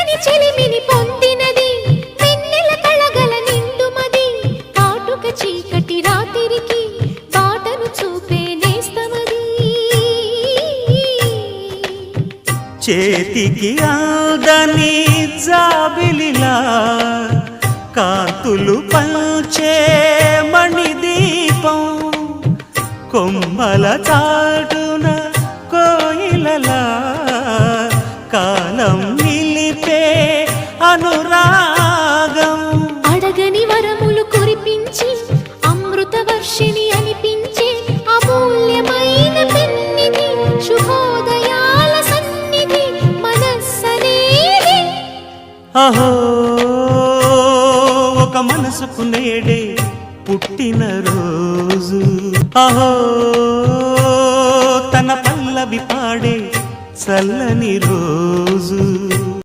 వెచ్చని చెలిమిని పొందినది వెన్నెల కళగల నిండుమది కాటుక చీకటి రాత్రికి బాటను చూపే నేస్తమది చేతికి అందని జాబిలిలా కాంతులు పంచే మణిదీపం కొమ్మల చాటున కోయిలలా కాలం నిలిపే అనురాగం అడగని వరములు కురిపించి అమృత వర్షిణి అనిపించే అమూల్యమైన పెన్నిది శుభోదయాల సన్నిధి మనస్సనేది అహో ఒక మనసుకు నేడే పుట్టిన రోజు అహో తన పల్లవి పాడే చల్లని రోజు